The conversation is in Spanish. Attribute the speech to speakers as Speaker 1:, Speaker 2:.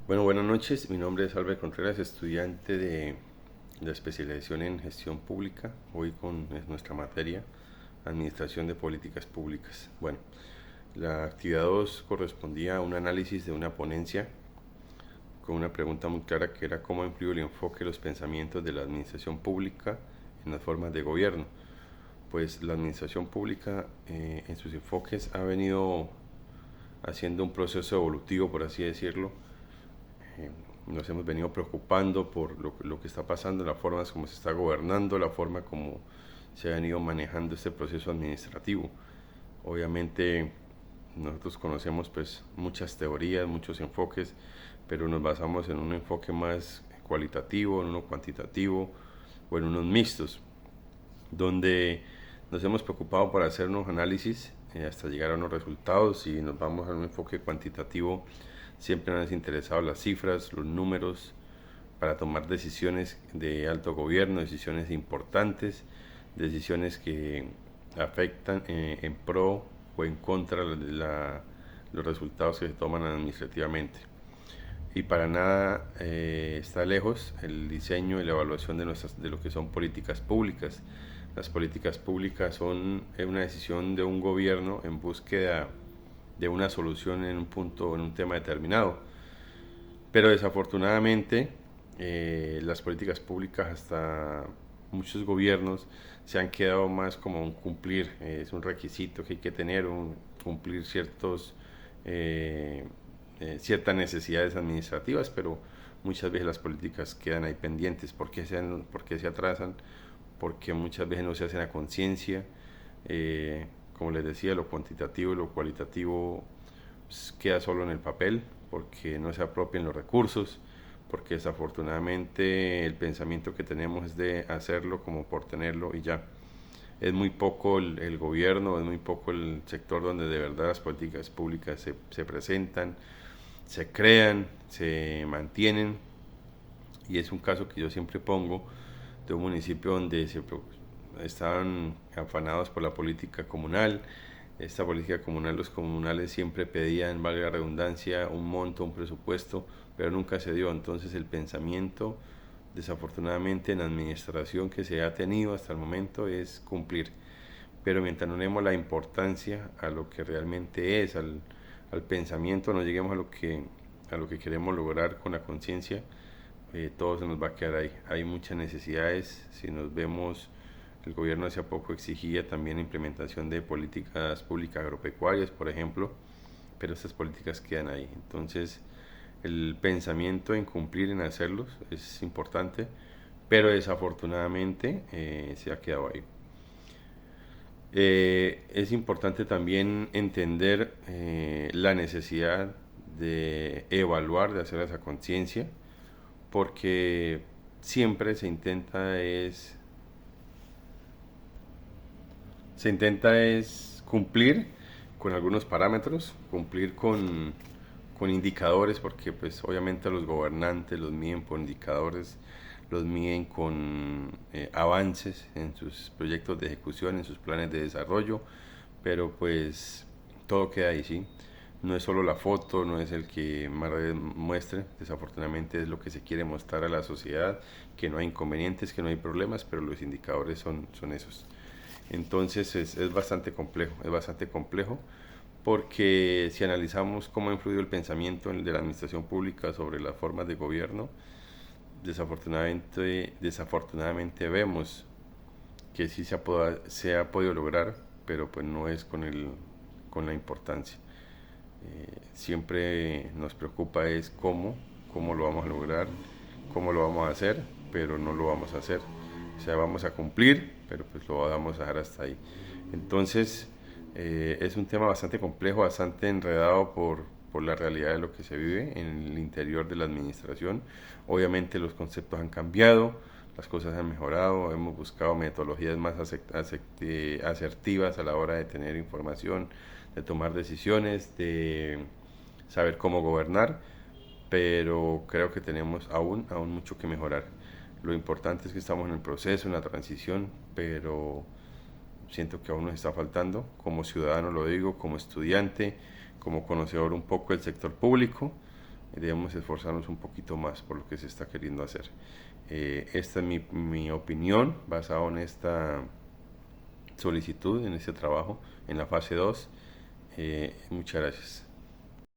Speaker 1: Bueno, buenas noches. Mi nombre es Albert Contreras, estudiante de la especialización en gestión pública. Hoy con nuestra materia, Administración de Políticas Públicas. Bueno, la actividad 2 correspondía a un análisis de una ponencia con una pregunta muy clara que era cómo influye el enfoque de los pensamientos de la administración pública en las formas de gobierno. Pues la administración pública en sus enfoques ha venido haciendo un proceso evolutivo, por así decirlo. Nos hemos venido preocupando por lo que está pasando, la forma como se está gobernando, la forma como se ha venido manejando este proceso administrativo. Obviamente nosotros conocemos pues muchas teorías, muchos enfoques, pero nos basamos en un enfoque más cualitativo, en uno cuantitativo o en unos mixtos, donde nos hemos preocupado por hacer unos análisis hasta llegar a unos resultados. Y nos vamos a un enfoque cuantitativo, siempre nos han interesado las cifras, los números, para tomar decisiones de alto gobierno, decisiones importantes, decisiones que afectan en pro o en contra de los resultados que se toman administrativamente. Y para nada está lejos el diseño y la evaluación de lo que son políticas públicas. Las políticas públicas son una decisión de un gobierno en búsqueda de una solución en un punto, en un tema determinado. Pero desafortunadamente las políticas públicas, hasta muchos gobiernos, se han quedado más como un cumplir, es un requisito que hay que tener, cumplir ciertas necesidades administrativas, pero muchas veces las políticas quedan ahí pendientes. ¿Por qué se atrasan? Porque muchas veces no se hacen a conciencia. Como les decía, lo cuantitativo y lo cualitativo pues, queda solo en el papel, porque no se apropian los recursos, porque desafortunadamente el pensamiento que tenemos es de hacerlo como por tenerlo y ya. Es muy poco el gobierno, es muy poco el sector donde de verdad las políticas públicas se presentan, se crean, se mantienen. Y es un caso que yo siempre pongo de un municipio donde estaban afanados por la política comunal. Esta política comunal, los comunales siempre pedían, valga la redundancia, un monto, un presupuesto, pero nunca se dio. Entonces el pensamiento, desafortunadamente, en la administración que se ha tenido hasta el momento es cumplir. Pero mientras no demos la importancia a lo que realmente es, al pensamiento, no lleguemos a lo que queremos lograr con la conciencia, todo se nos va a quedar ahí. Hay muchas necesidades. Si nos vemos, el gobierno hace poco exigía también la implementación de políticas públicas agropecuarias, por ejemplo, pero estas políticas quedan ahí. Entonces, el pensamiento en cumplir, en hacerlos, es importante, pero desafortunadamente se ha quedado ahí. Es importante también entender la necesidad de evaluar, de hacer esa conciencia, porque siempre se intenta es cumplir con algunos parámetros, cumplir con indicadores, porque pues obviamente los gobernantes los miden por indicadores, los miden con avances en sus proyectos de ejecución, en sus planes de desarrollo, pero pues todo queda ahí, ¿sí? No es solo la foto, no es el que más muestre, desafortunadamente es lo que se quiere mostrar a la sociedad, que no hay inconvenientes, que no hay problemas, pero los indicadores son esos. Entonces es bastante complejo, porque si analizamos cómo ha influido el pensamiento de la administración pública sobre las formas de gobierno, desafortunadamente vemos que sí se ha podido lograr, pero pues no es con la importancia. Siempre nos preocupa es cómo lo vamos a lograr, cómo lo vamos a hacer, pero no lo vamos a hacer. O sea, vamos a cumplir, pero pues lo vamos a dejar hasta ahí. Entonces, es un tema bastante complejo, bastante enredado por la realidad de lo que se vive en el interior de la administración. Obviamente los conceptos han cambiado, las cosas han mejorado, hemos buscado metodologías más asertivas a la hora de tener información, de tomar decisiones, de saber cómo gobernar, pero creo que tenemos aún mucho que mejorar. Lo importante es que estamos en el proceso, en la transición, pero siento que aún nos está faltando, como ciudadano lo digo, como estudiante, como conocedor un poco del sector público. debemos esforzarnos un poquito más por lo que se está queriendo hacer. Esta es mi opinión basada en esta solicitud, en este trabajo, en la fase 2. Muchas gracias.